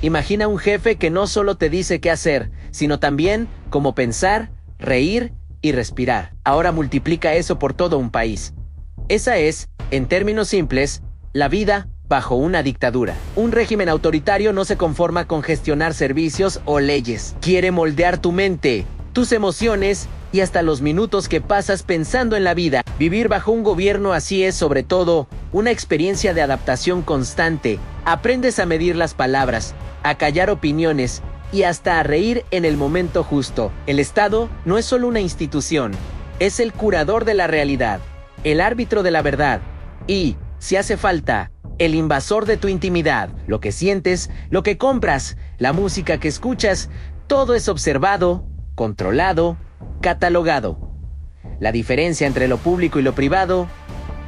Imagina un jefe que no solo te dice qué hacer, sino también cómo pensar, reír y respirar. Ahora multiplica eso por todo un país. Esa es, en términos simples, la vida bajo una dictadura. Un régimen autoritario no se conforma con gestionar servicios o leyes. Quiere moldear tu mente, tus emociones y hasta los minutos que pasas pensando en la vida. Vivir bajo un gobierno así es, sobre todo, una experiencia de adaptación constante. Aprendes a medir las palabras, a callar opiniones y hasta a reír en el momento justo. El Estado no es solo una institución, es el curador de la realidad, el árbitro de la verdad y, si hace falta, el invasor de tu intimidad. Lo que sientes, lo que compras, la música que escuchas, todo es observado, controlado, catalogado. La diferencia entre lo público y lo privado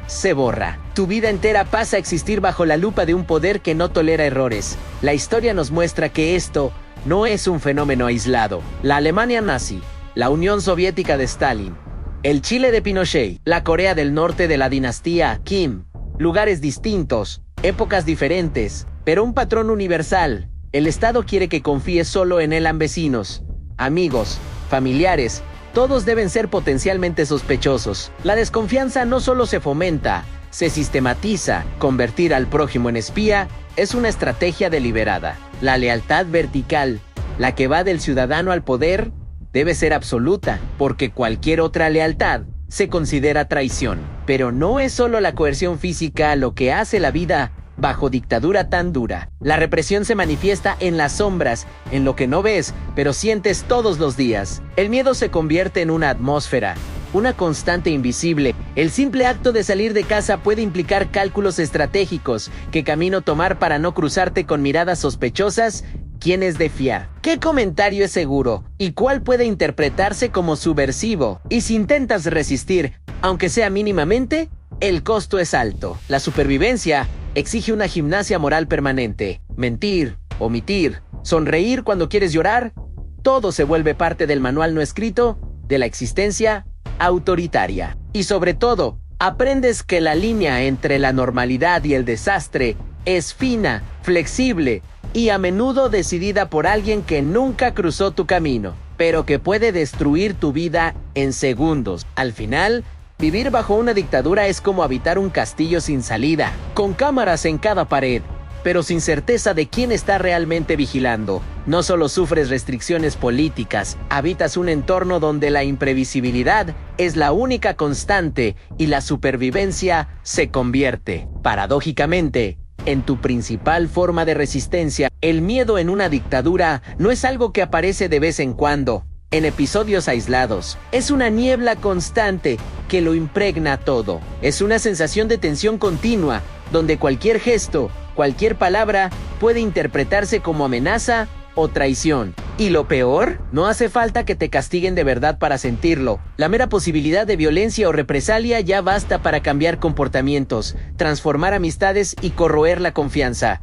se borra. Tu vida entera pasa a existir bajo la lupa de un poder que no tolera errores. La historia nos muestra que esto no es un fenómeno aislado. La Alemania nazi, la Unión Soviética de Stalin, el Chile de Pinochet, la Corea del Norte de la dinastía Kim. Lugares distintos, épocas diferentes, pero un patrón universal. El Estado quiere que confíes solo en él. Vecinos, amigos, familiares, todos deben ser potencialmente sospechosos. La desconfianza no solo se fomenta, se sistematiza. Convertir al prójimo en espía es una estrategia deliberada. La lealtad vertical, la que va del ciudadano al poder, debe ser absoluta, porque cualquier otra lealtad se considera traición. Pero no es solo la coerción física lo que hace la vida bajo dictadura tan dura. La represión se manifiesta en las sombras, en lo que no ves, pero sientes todos los días. El miedo se convierte en una atmósfera, una constante invisible. El simple acto de salir de casa puede implicar cálculos estratégicos. ¿Qué camino tomar para no cruzarte con miradas sospechosas? ¿Quién es de fiar? ¿Qué comentario es seguro? ¿Y cuál puede interpretarse como subversivo? Y si intentas resistir, aunque sea mínimamente, el costo es alto. La supervivencia exige una gimnasia moral permanente. Mentir, omitir, sonreír cuando quieres llorar, todo se vuelve parte del manual no escrito de la existencia autoritaria. Y sobre todo, aprendes que la línea entre la normalidad y el desastre es fina, flexible y a menudo decidida por alguien que nunca cruzó tu camino, pero que puede destruir tu vida en segundos. Al final, vivir bajo una dictadura es como habitar un castillo sin salida, con cámaras en cada pared, pero sin certeza de quién está realmente vigilando. No solo sufres restricciones políticas, habitas un entorno donde la imprevisibilidad es la única constante y la supervivencia se convierte, paradójicamente, en tu principal forma de resistencia. El miedo en una dictadura no es algo que aparece de vez en cuando, en episodios aislados. Es una niebla constante que lo impregna todo. Es una sensación de tensión continua, donde cualquier gesto, cualquier palabra puede interpretarse como amenaza o traición. Y lo peor, no hace falta que te castiguen de verdad para sentirlo. La mera posibilidad de violencia o represalia ya basta para cambiar comportamientos, transformar amistades y corroer la confianza.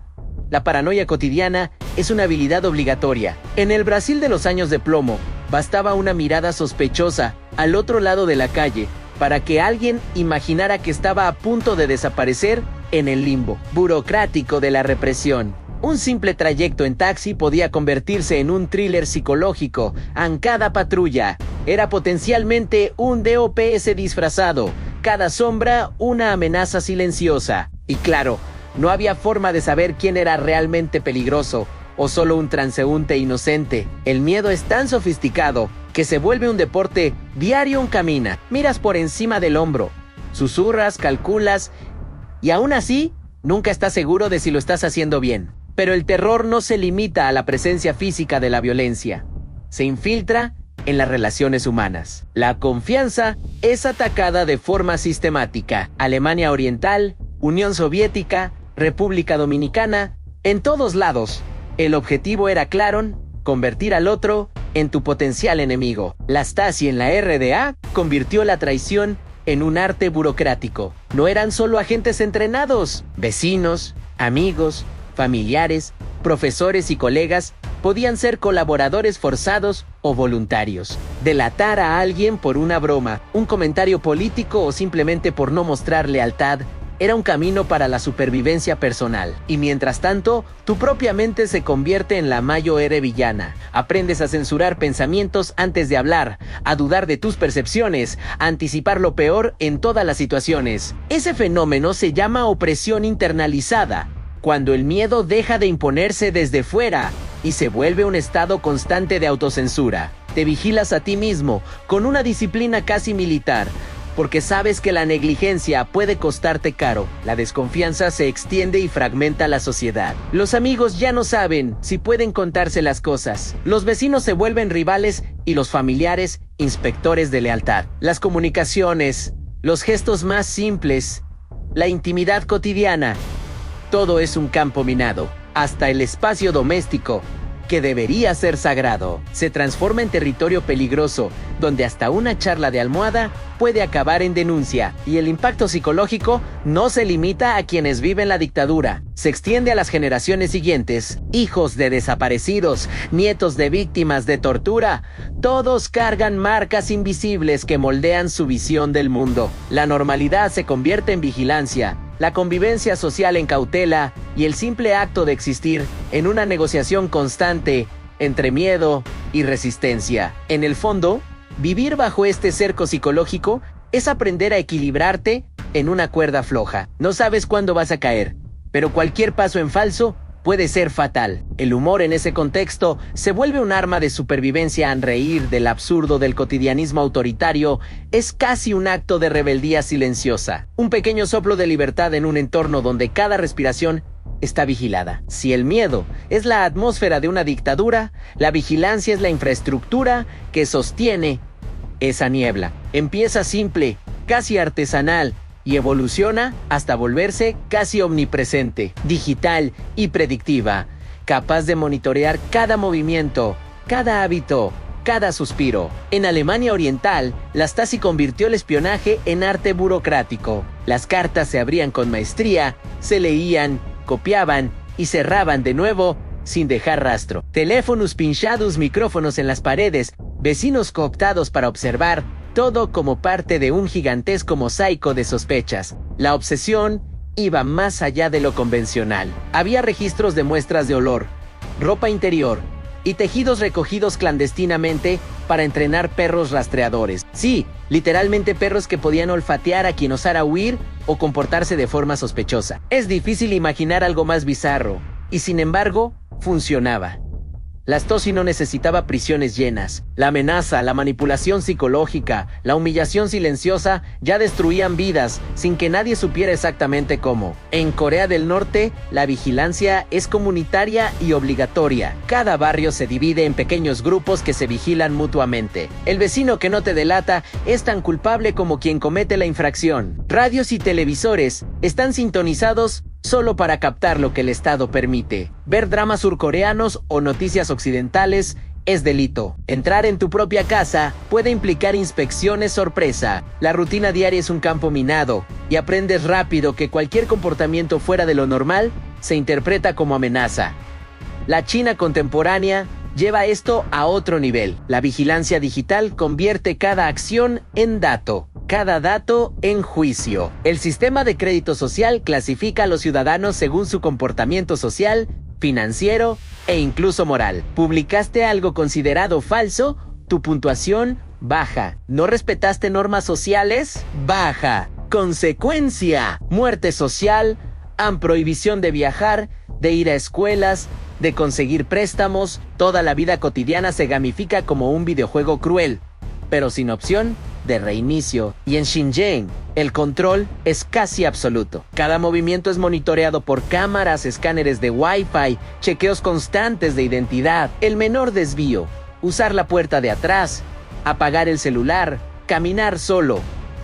La paranoia cotidiana es una habilidad obligatoria. En el Brasil de los años de plomo, bastaba una mirada sospechosa al otro lado de la calle para que alguien imaginara que estaba a punto de desaparecer en el limbo burocrático de la represión. Un simple trayecto en taxi podía convertirse en un thriller psicológico. En cada patrulla era potencialmente un DOPS disfrazado, cada sombra una amenaza silenciosa. Y claro, no había forma de saber quién era realmente peligroso o solo un transeúnte inocente. El miedo es tan sofisticado que se vuelve un deporte diario. Camina, miras por encima del hombro, susurras, calculas y aún así nunca estás seguro de si lo estás haciendo bien. Pero el terror no se limita a la presencia física de la violencia. Se infiltra en las relaciones humanas. La confianza es atacada de forma sistemática. Alemania Oriental, Unión Soviética, República Dominicana, en todos lados. El objetivo era claro: convertir al otro en tu potencial enemigo. La Stasi en la RDA convirtió la traición en un arte burocrático. No eran solo agentes entrenados, vecinos, amigos, familiares, profesores y colegas podían ser colaboradores forzados o voluntarios. Delatar a alguien por una broma, un comentario político o simplemente por no mostrar lealtad era un camino para la supervivencia personal. Y mientras tanto, tu propia mente se convierte en la mayor villana. Aprendes a censurar pensamientos antes de hablar, a dudar de tus percepciones, a anticipar lo peor en todas las situaciones. Ese fenómeno se llama opresión internalizada, cuando el miedo deja de imponerse desde fuera y se vuelve un estado constante de autocensura. Te vigilas a ti mismo con una disciplina casi militar, porque sabes que la negligencia puede costarte caro. La desconfianza se extiende y fragmenta la sociedad. Los amigos ya no saben si pueden contarse las cosas. Los vecinos se vuelven rivales y los familiares inspectores de lealtad. Las comunicaciones, los gestos más simples, la intimidad cotidiana, todo es un campo minado. Hasta el espacio doméstico, que debería ser sagrado, se transforma en territorio peligroso, donde hasta una charla de almohada puede acabar en denuncia. Y el impacto psicológico no se limita a quienes viven la dictadura, se extiende a las generaciones siguientes. Hijos de desaparecidos, nietos de víctimas de tortura, todos cargan marcas invisibles que moldean su visión del mundo. La normalidad se convierte en vigilancia, la convivencia social en cautela y el simple acto de existir en una negociación constante entre miedo y resistencia. En el fondo, vivir bajo este cerco psicológico es aprender a equilibrarte en una cuerda floja. No sabes cuándo vas a caer, pero cualquier paso en falso puede ser fatal. El humor en ese contexto se vuelve un arma de supervivencia. Reír del absurdo del cotidianismo autoritario es casi un acto de rebeldía silenciosa. Un pequeño soplo de libertad en un entorno donde cada respiración está vigilada. Si el miedo es la atmósfera de una dictadura, la vigilancia es la infraestructura que sostiene esa niebla. Empieza simple, casi artesanal, y evoluciona hasta volverse casi omnipresente, digital y predictiva, capaz de monitorear cada movimiento, cada hábito, cada suspiro. En Alemania Oriental, la Stasi convirtió el espionaje en arte burocrático. Las cartas se abrían con maestría, se leían, copiaban y cerraban de nuevo sin dejar rastro. Teléfonos pinchados, micrófonos en las paredes, vecinos cooptados para observar, todo como parte de un gigantesco mosaico de sospechas. La obsesión iba más allá de lo convencional. Había registros de muestras de olor, ropa interior y tejidos recogidos clandestinamente para entrenar perros rastreadores. Sí, literalmente perros que podían olfatear a quien osara huir o comportarse de forma sospechosa. Es difícil imaginar algo más bizarro, y sin embargo, funcionaba. La Stasi no necesitaba prisiones llenas. La amenaza, la manipulación psicológica, la humillación silenciosa ya destruían vidas sin que nadie supiera exactamente cómo. En Corea del Norte, la vigilancia es comunitaria y obligatoria. Cada barrio se divide en pequeños grupos que se vigilan mutuamente. El vecino que no te delata es tan culpable como quien comete la infracción. Radios y televisores están sintonizados solo para captar lo que el Estado permite. Ver dramas surcoreanos o noticias occidentales es delito. Entrar en tu propia casa puede implicar inspecciones sorpresa. La rutina diaria es un campo minado y aprendes rápido que cualquier comportamiento fuera de lo normal se interpreta como amenaza. La China contemporánea lleva esto a otro nivel. La vigilancia digital convierte cada acción en dato, cada dato en juicio. El sistema de crédito social clasifica a los ciudadanos según su comportamiento social, financiero e incluso moral. ¿Publicaste algo considerado falso? Tu puntuación baja. ¿No respetaste normas sociales? Baja. Consecuencia: muerte social, prohibición de viajar, de ir a escuelas, de conseguir préstamos. Toda la vida cotidiana se gamifica como un videojuego cruel, pero sin opción de reinicio. Y en Xinjiang, el control es casi absoluto. Cada movimiento es monitoreado por cámaras, escáneres de Wi-Fi, chequeos constantes de identidad. El menor desvío, usar la puerta de atrás, apagar el celular, caminar solo,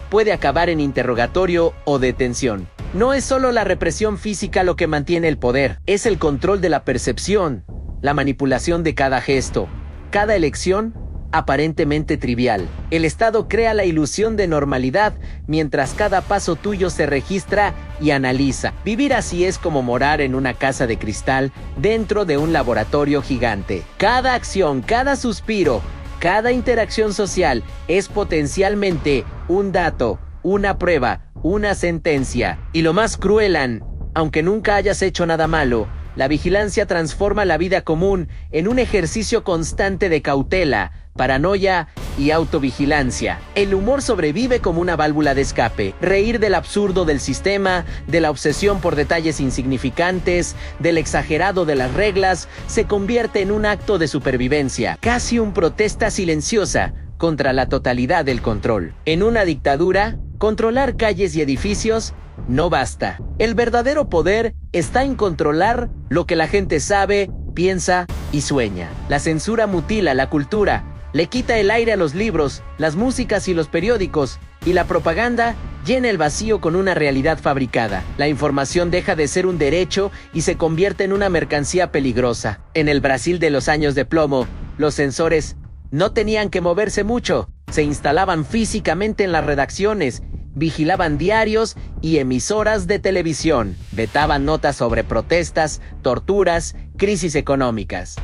puede acabar en interrogatorio o detención. No es solo la represión física lo que mantiene el poder, es el control de la percepción, la manipulación de cada gesto, cada elección aparentemente trivial. El Estado crea la ilusión de normalidad mientras cada paso tuyo se registra y analiza. Vivir así es como morar en una casa de cristal dentro de un laboratorio gigante. Cada acción, cada suspiro, cada interacción social es potencialmente un dato, una prueba, una sentencia. Y lo más cruel, aunque nunca hayas hecho nada malo, la vigilancia transforma la vida común en un ejercicio constante de cautela, paranoia y autovigilancia. El humor sobrevive como una válvula de escape. Reír del absurdo del sistema, de la obsesión por detalles insignificantes, del exagerado de las reglas, se convierte en un acto de supervivencia, casi una protesta silenciosa contra la totalidad del control. En una dictadura, controlar calles y edificios no basta. El verdadero poder está en controlar lo que la gente sabe, piensa y sueña. La censura mutila la cultura, le quita el aire a los libros, las músicas y los periódicos, y la propaganda llena el vacío con una realidad fabricada. La información deja de ser un derecho y se convierte en una mercancía peligrosa. En el Brasil de los años de plomo, los censores no tenían que moverse mucho, se instalaban físicamente en las redacciones, vigilaban diarios y emisoras de televisión, vetaban notas sobre protestas, torturas, crisis económicas.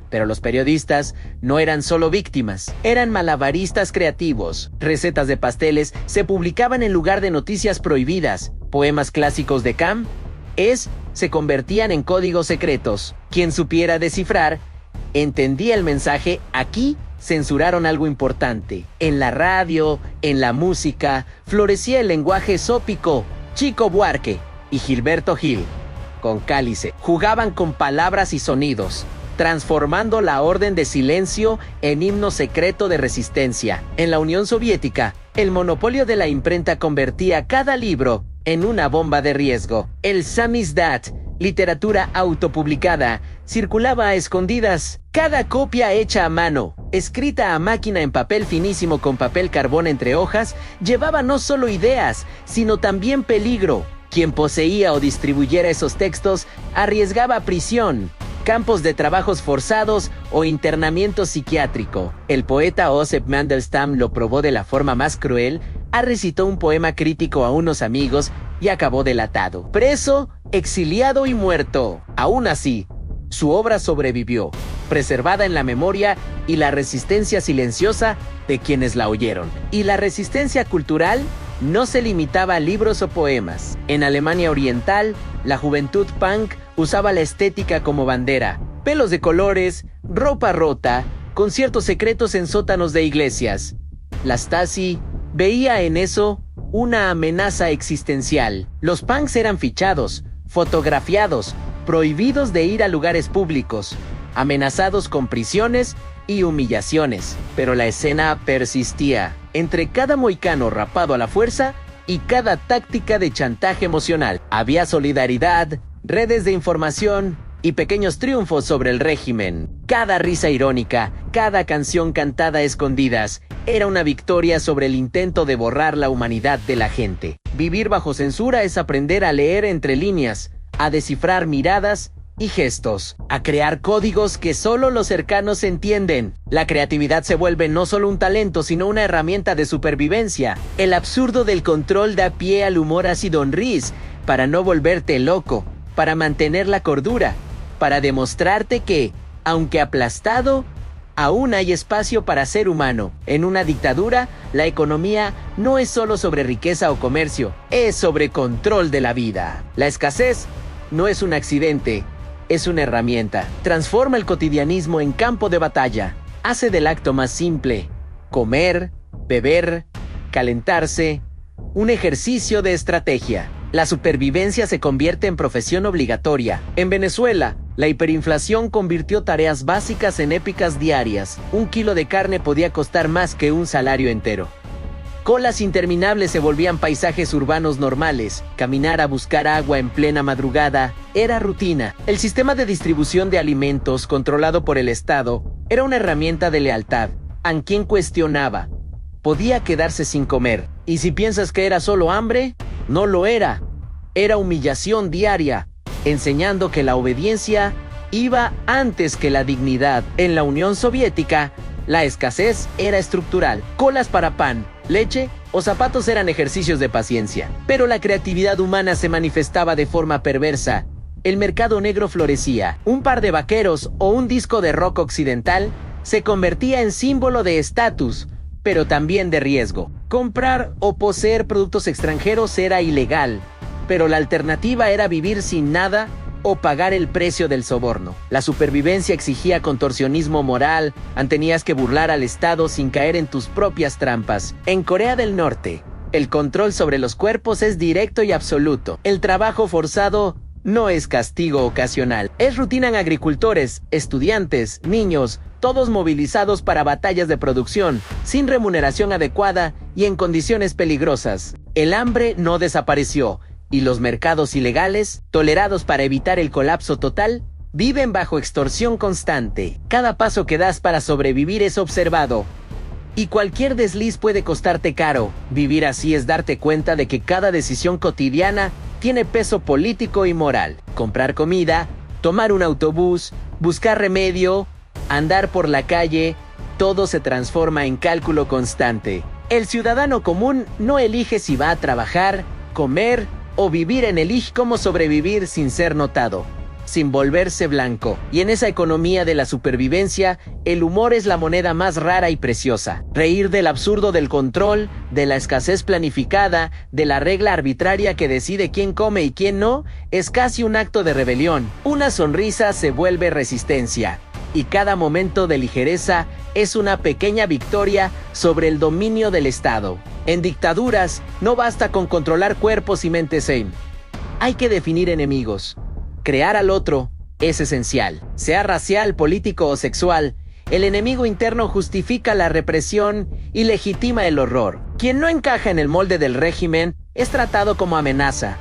Pero los periodistas no eran solo víctimas, eran malabaristas creativos. Recetas de pasteles se publicaban en lugar de noticias prohibidas. Poemas clásicos de Camus se convertían en códigos secretos. Quien supiera descifrar entendía el mensaje. Aquí censuraron algo importante. En la radio, en la música, florecía el lenguaje sópico. Chico Buarque y Gilberto Gil, con Cálice, jugaban con palabras y sonidos, transformando la orden de silencio en himno secreto de resistencia. En la Unión Soviética, el monopolio de la imprenta convertía cada libro en una bomba de riesgo. El samizdat, literatura autopublicada, circulaba a escondidas. Cada copia hecha a mano, escrita a máquina en papel finísimo con papel carbón entre hojas, llevaba no solo ideas, sino también peligro. Quien poseía o distribuyera esos textos arriesgaba prisión, campos de trabajos forzados o internamiento psiquiátrico. El poeta Osip Mandelstam lo probó de la forma más cruel. Recitó un poema crítico a unos amigos y acabó delatado, preso, exiliado y muerto. Aún así, su obra sobrevivió, preservada en la memoria y la resistencia silenciosa de quienes la oyeron. Y la resistencia cultural no se limitaba a libros o poemas. En Alemania Oriental, la juventud punk usaba la estética como bandera. Pelos de colores, ropa rota, conciertos secretos en sótanos de iglesias. La Stasi veía en eso una amenaza existencial. Los punks eran fichados, fotografiados, prohibidos de ir a lugares públicos, amenazados con prisiones y humillaciones. Pero la escena persistía. Entre cada moicano rapado a la fuerza y cada táctica de chantaje emocional, había solidaridad, redes de información y pequeños triunfos sobre el régimen. Cada risa irónica, cada canción cantada a escondidas, era una victoria sobre el intento de borrar la humanidad de la gente. Vivir bajo censura es aprender a leer entre líneas, a descifrar miradas y gestos, a crear códigos que solo los cercanos entienden. La creatividad se vuelve no solo un talento, sino una herramienta de supervivencia. El absurdo del control da pie al humor ácido Riz, para no volverte loco, para mantener la cordura, para demostrarte que, aunque aplastado, aún hay espacio para ser humano. En una dictadura, la economía no es solo sobre riqueza o comercio, es sobre control de la vida. La escasez no es un accidente, es una herramienta. Transforma el cotidianismo en campo de batalla. Hace del acto más simple, comer, beber, calentarse, un ejercicio de estrategia. La supervivencia se convierte en profesión obligatoria. En Venezuela, la hiperinflación convirtió tareas básicas en épicas diarias. 1 kilo de carne podía costar más que un salario entero. Colas interminables se volvían paisajes urbanos normales. Caminar a buscar agua en plena madrugada era rutina. El sistema de distribución de alimentos, controlado por el Estado, era una herramienta de lealtad. ¿A quién cuestionaba? Podía quedarse sin comer. Y si piensas que era solo hambre, no lo era. Era humillación diaria, enseñando que la obediencia iba antes que la dignidad. En la Unión Soviética, la escasez era estructural. Colas para pan, leche o zapatos eran ejercicios de paciencia. Pero la creatividad humana se manifestaba de forma perversa. El mercado negro florecía. Un par de vaqueros o un disco de rock occidental se convertía en símbolo de estatus, pero también de riesgo. Comprar o poseer productos extranjeros era ilegal, pero la alternativa era vivir sin nada o pagar el precio del soborno. La supervivencia exigía contorsionismo moral, tenías que burlar al Estado sin caer en tus propias trampas. En Corea del Norte, el control sobre los cuerpos es directo y absoluto. El trabajo forzado no es castigo ocasional. Es rutina en agricultores, estudiantes, niños, todos movilizados para batallas de producción, sin remuneración adecuada y en condiciones peligrosas. El hambre no desapareció, y los mercados ilegales, tolerados para evitar el colapso total, viven bajo extorsión constante. Cada paso que das para sobrevivir es observado, y cualquier desliz puede costarte caro. Vivir así es darte cuenta de que cada decisión cotidiana tiene peso político y moral. Comprar comida, tomar un autobús, buscar remedio, andar por la calle, todo se transforma en cálculo constante. El ciudadano común no elige si va a trabajar, comer o vivir, elige cómo sobrevivir sin ser notado, sin volverse blanco. Y en esa economía de la supervivencia, el humor es la moneda más rara y preciosa. Reír del absurdo del control, de la escasez planificada, de la regla arbitraria que decide quién come y quién no, es casi un acto de rebelión. Una sonrisa se vuelve resistencia, y cada momento de ligereza es una pequeña victoria sobre el dominio del Estado. En dictaduras, no basta con controlar cuerpos y mentes sane. Hay que definir enemigos. Crear al otro es esencial. Sea racial, político o sexual, el enemigo interno justifica la represión y legitima el horror. Quien no encaja en el molde del régimen es tratado como amenaza,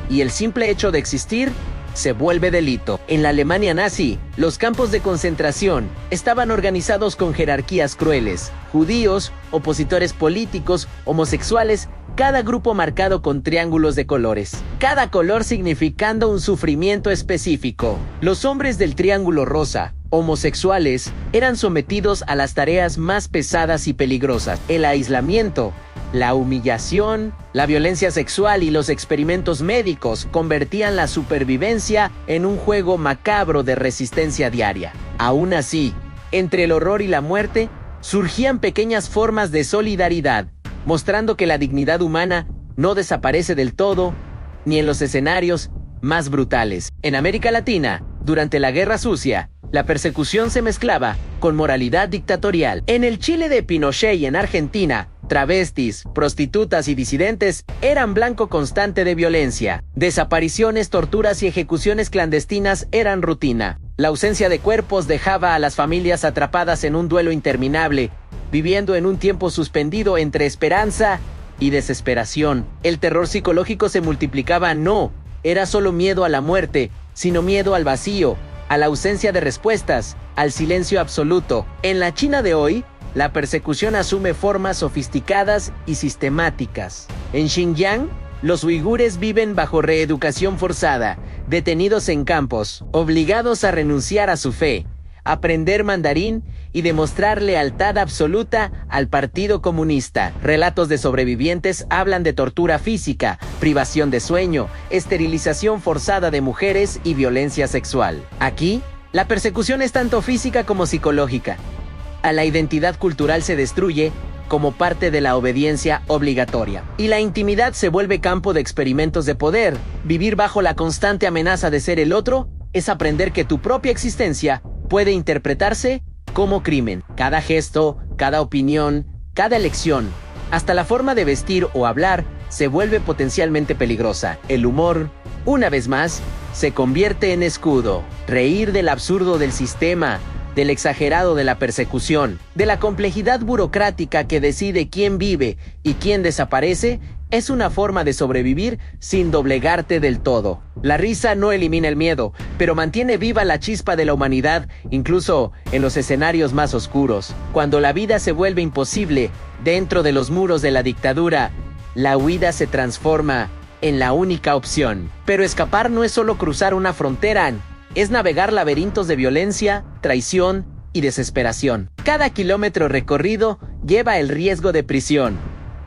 y el simple hecho de existir se vuelve delito. En la Alemania nazi, los campos de concentración estaban organizados con jerarquías crueles. Judíos, opositores políticos, homosexuales, cada grupo marcado con triángulos de colores, cada color significando un sufrimiento específico. Los hombres del triángulo rosa, homosexuales, eran sometidos a las tareas más pesadas y peligrosas: el aislamiento, la humillación, la violencia sexual y los experimentos médicos convertían la supervivencia en un juego macabro de resistencia diaria. Aún así, entre el horror y la muerte, surgían pequeñas formas de solidaridad, mostrando que la dignidad humana no desaparece del todo, ni en los escenarios más brutales. En América Latina, durante la Guerra Sucia, la persecución se mezclaba con moralidad dictatorial. En el Chile de Pinochet y en Argentina, travestis, prostitutas y disidentes eran blanco constante de violencia. Desapariciones, torturas y ejecuciones clandestinas eran rutina. La ausencia de cuerpos dejaba a las familias atrapadas en un duelo interminable, viviendo en un tiempo suspendido entre esperanza y desesperación. El terror psicológico se multiplicaba. No era solo miedo a la muerte, sino miedo al vacío, a la ausencia de respuestas, al silencio absoluto. En la China de hoy, la persecución asume formas sofisticadas y sistemáticas. En Xinjiang, los uigures viven bajo reeducación forzada, detenidos en campos, obligados a renunciar a su fe, aprender mandarín y demostrar lealtad absoluta al Partido Comunista. Relatos de sobrevivientes hablan de tortura física, privación de sueño, esterilización forzada de mujeres y violencia sexual. Aquí, la persecución es tanto física como psicológica. A la identidad cultural se destruye como parte de la obediencia obligatoria. Y la intimidad se vuelve campo de experimentos de poder. Vivir bajo la constante amenaza de ser el otro es aprender que tu propia existencia puede interpretarse como crimen. Cada gesto, cada opinión, cada elección, hasta la forma de vestir o hablar, se vuelve potencialmente peligrosa. El humor, una vez más, se convierte en escudo. Reír del absurdo del sistema, del exagerado de la persecución, de la complejidad burocrática que decide quién vive y quién desaparece, es una forma de sobrevivir sin doblegarte del todo. La risa no elimina el miedo, pero mantiene viva la chispa de la humanidad, incluso en los escenarios más oscuros. Cuando la vida se vuelve imposible dentro de los muros de la dictadura, la huida se transforma en la única opción. Pero escapar no es solo cruzar una frontera, es navegar laberintos de violencia, traición y desesperación. Cada kilómetro recorrido lleva el riesgo de prisión,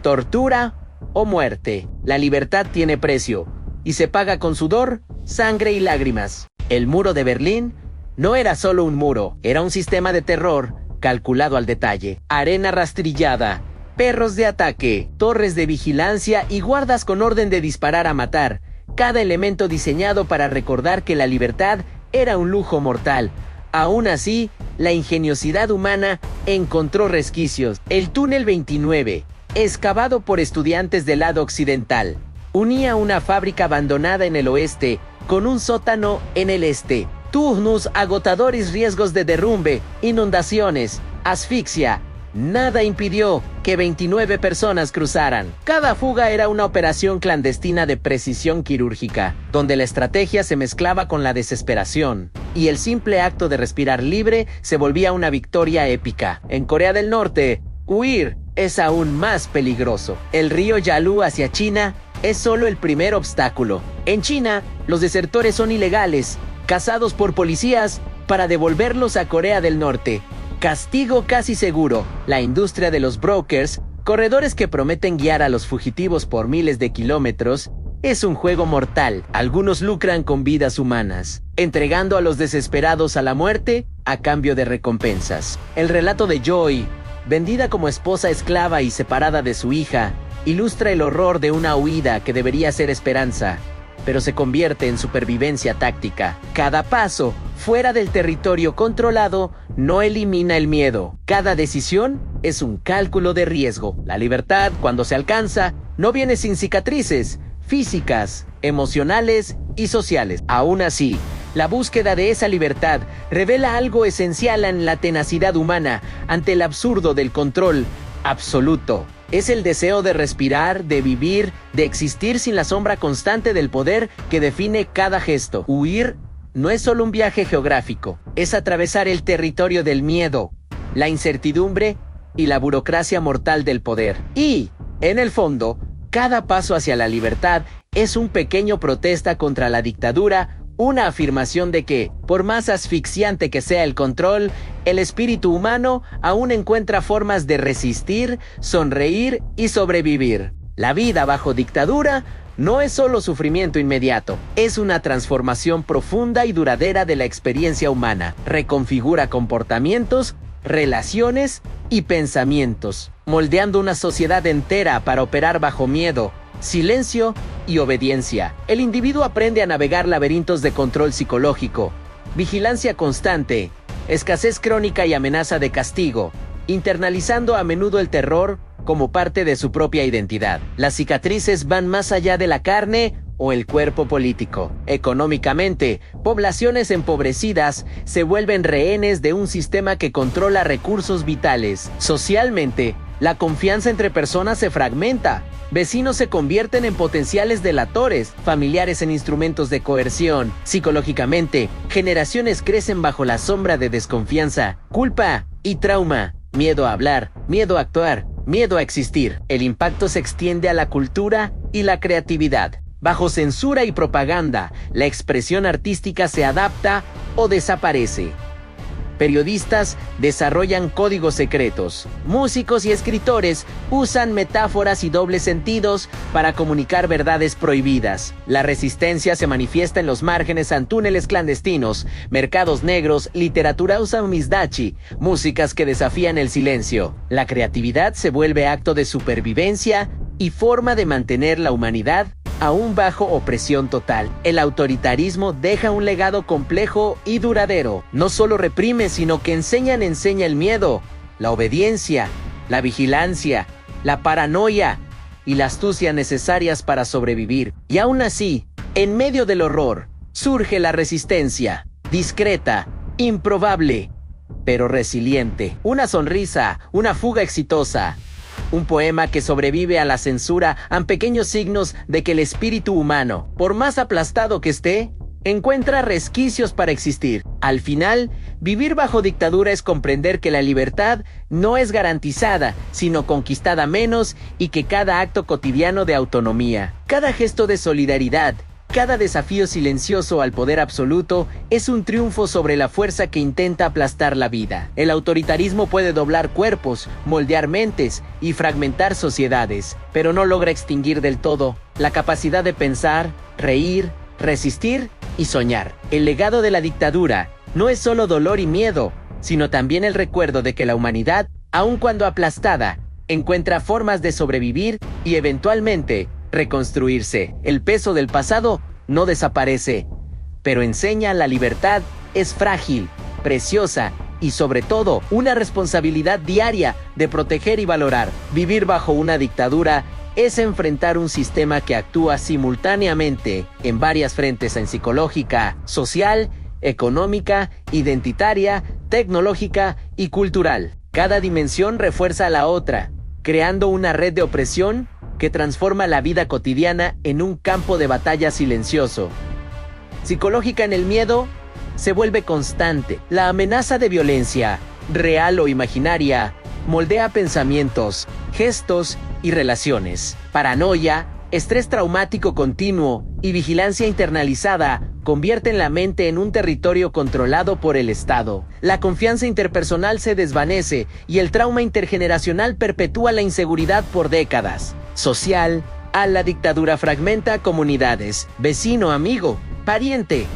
tortura o muerte. La libertad tiene precio, y se paga con sudor, sangre y lágrimas. El muro de Berlín no era solo un muro, era un sistema de terror calculado al detalle. Arena rastrillada, perros de ataque, torres de vigilancia y guardas con orden de disparar a matar. Cada elemento diseñado para recordar que la libertad era un lujo mortal. Aún así, la ingeniosidad humana encontró resquicios. El túnel 29, excavado por estudiantes del lado occidental, unía una fábrica abandonada en el oeste con un sótano en el este. Turnos agotadores, riesgos de derrumbe, inundaciones, asfixia. Nada impidió que 29 personas cruzaran. Cada fuga era una operación clandestina de precisión quirúrgica, donde la estrategia se mezclaba con la desesperación, y el simple acto de respirar libre se volvía una victoria épica. En Corea del Norte, huir es aún más peligroso. El río Yalu hacia China es solo el primer obstáculo. En China, los desertores son ilegales, cazados por policías para devolverlos a Corea del Norte. Castigo casi seguro. La industria de los brokers, corredores que prometen guiar a los fugitivos por miles de kilómetros, es un juego mortal. Algunos lucran con vidas humanas, entregando a los desesperados a la muerte a cambio de recompensas. El relato de Joy, vendida como esposa esclava y separada de su hija, ilustra el horror de una huida que debería ser esperanza, pero se convierte en supervivencia táctica. Cada paso fuera del territorio controlado no elimina el miedo. Cada decisión es un cálculo de riesgo. La libertad, cuando se alcanza, no viene sin cicatrices físicas, emocionales y sociales. Aún así, la búsqueda de esa libertad revela algo esencial en la tenacidad humana ante el absurdo del control absoluto. Es el deseo de respirar, de vivir, de existir sin la sombra constante del poder que define cada gesto. Huir no es solo un viaje geográfico, es atravesar el territorio del miedo, la incertidumbre y la burocracia mortal del poder. Y, en el fondo, cada paso hacia la libertad es un pequeño protesta contra la dictadura, una afirmación de que, por más asfixiante que sea el control, el espíritu humano aún encuentra formas de resistir, sonreír y sobrevivir. La vida bajo dictadura no es solo sufrimiento inmediato, es una transformación profunda y duradera de la experiencia humana. Reconfigura comportamientos, relaciones y pensamientos, moldeando una sociedad entera para operar bajo miedo, silencio y obediencia. El individuo aprende a navegar laberintos de control psicológico, vigilancia constante, escasez crónica y amenaza de castigo, internalizando a menudo el terror como parte de su propia identidad. Las cicatrices van más allá de la carne o el cuerpo político. Económicamente, poblaciones empobrecidas se vuelven rehenes de un sistema que controla recursos vitales. Socialmente, la confianza entre personas se fragmenta. Vecinos se convierten en potenciales delatores, familiares en instrumentos de coerción. Psicológicamente, generaciones crecen bajo la sombra de desconfianza, culpa y trauma. Miedo a hablar, miedo a actuar, miedo a existir. El impacto se extiende a la cultura y la creatividad. Bajo censura y propaganda, la expresión artística se adapta o desaparece. Periodistas desarrollan códigos secretos. Músicos y escritores usan metáforas y dobles sentidos para comunicar verdades prohibidas. La resistencia se manifiesta en los márgenes a túneles clandestinos, mercados negros, literatura usamidachi, músicas que desafían el silencio. La creatividad se vuelve acto de supervivencia y forma de mantener la humanidad aún bajo opresión total. El autoritarismo deja un legado complejo y duradero. No solo reprime, sino que enseña el miedo, la obediencia, la vigilancia, la paranoia y la astucia necesarias para sobrevivir. Y aún así, en medio del horror, surge la resistencia, discreta, improbable, pero resiliente. Una sonrisa, una fuga exitosa. Un poema que sobrevive a la censura ante pequeños signos de que el espíritu humano, por más aplastado que esté, encuentra resquicios para existir. Al final, vivir bajo dictadura es comprender que la libertad no es garantizada, sino conquistada menos, y que cada acto cotidiano de autonomía, cada gesto de solidaridad, cada desafío silencioso al poder absoluto es un triunfo sobre la fuerza que intenta aplastar la vida. El autoritarismo puede doblar cuerpos, moldear mentes y fragmentar sociedades, pero no logra extinguir del todo la capacidad de pensar, reír, resistir y soñar. El legado de la dictadura no es solo dolor y miedo, sino también el recuerdo de que la humanidad, aun cuando aplastada, encuentra formas de sobrevivir y eventualmente reconstruirse. El peso del pasado no desaparece, pero enseña la libertad es frágil, preciosa y sobre todo una responsabilidad diaria de proteger y valorar. Vivir bajo una dictadura es enfrentar un sistema que actúa simultáneamente en varias frentes en psicológica, social, económica, identitaria, tecnológica y cultural. Cada dimensión refuerza a la otra, creando una red de opresión que transforma la vida cotidiana en un campo de batalla silencioso. Psicológica en el miedo se vuelve constante. La amenaza de violencia, real o imaginaria, moldea pensamientos, gestos y relaciones. Paranoia, estrés traumático continuo y vigilancia internalizada convierten la mente en un territorio controlado por el Estado. La confianza interpersonal se desvanece y el trauma intergeneracional perpetúa la inseguridad por décadas. Social, la dictadura fragmenta comunidades, vecino, amigo, pariente,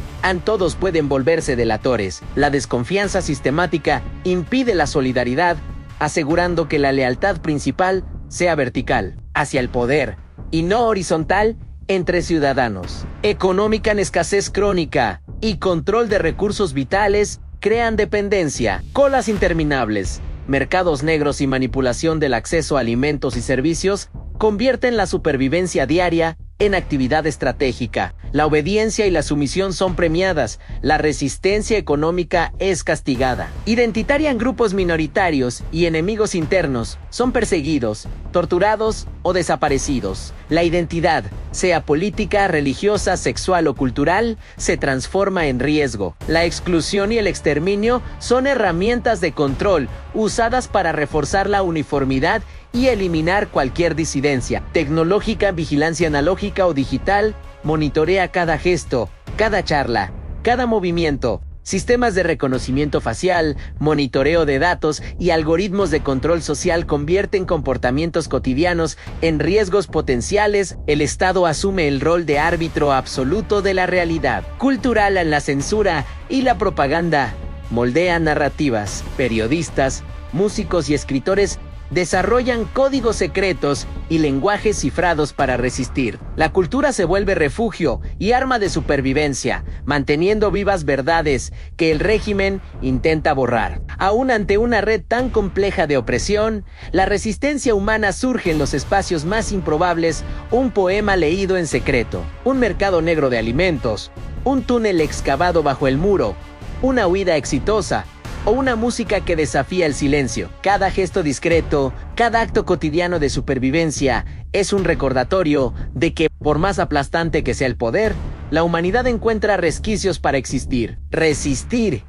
todos pueden volverse delatores. La desconfianza sistemática impide la solidaridad, asegurando que la lealtad principal sea vertical, hacia el poder, y no horizontal entre ciudadanos. Económica en escasez crónica y control de recursos vitales crean dependencia, colas interminables, mercados negros y manipulación del acceso a alimentos y servicios convierten la supervivencia diaria en actividad estratégica. La obediencia y la sumisión son premiadas, la resistencia económica es castigada. Identitaria en grupos minoritarios y enemigos internos son perseguidos, torturados o desaparecidos. La identidad, sea política, religiosa, sexual o cultural, se transforma en riesgo. La exclusión y el exterminio son herramientas de control usadas para reforzar la uniformidad y eliminar cualquier disidencia. Tecnológica, vigilancia analógica o digital, monitorea cada gesto, cada charla, cada movimiento. Sistemas de reconocimiento facial, monitoreo de datos y algoritmos de control social convierten comportamientos cotidianos en riesgos potenciales. El Estado asume el rol de árbitro absoluto de la realidad. Cultural en la censura y la propaganda moldean narrativas. Periodistas, músicos y escritores desarrollan códigos secretos y lenguajes cifrados para resistir. La cultura se vuelve refugio y arma de supervivencia, manteniendo vivas verdades que el régimen intenta borrar. Aún ante una red tan compleja de opresión, la resistencia humana surge en los espacios más improbables, un poema leído en secreto, un mercado negro de alimentos, un túnel excavado bajo el muro, una huida exitosa, o una música que desafía el silencio. Cada gesto discreto, cada acto cotidiano de supervivencia es un recordatorio de que, por más aplastante que sea el poder, la humanidad encuentra resquicios para existir, resistir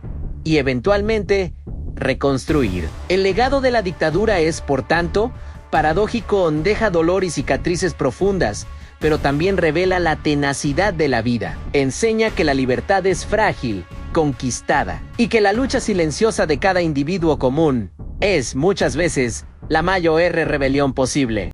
y eventualmente reconstruir. El legado de la dictadura es, por tanto, paradójico, deja dolor y cicatrices profundas, pero también revela la tenacidad de la vida. Enseña que la libertad es frágil, conquistada, y que la lucha silenciosa de cada individuo común es, muchas veces, la mayor rebelión posible.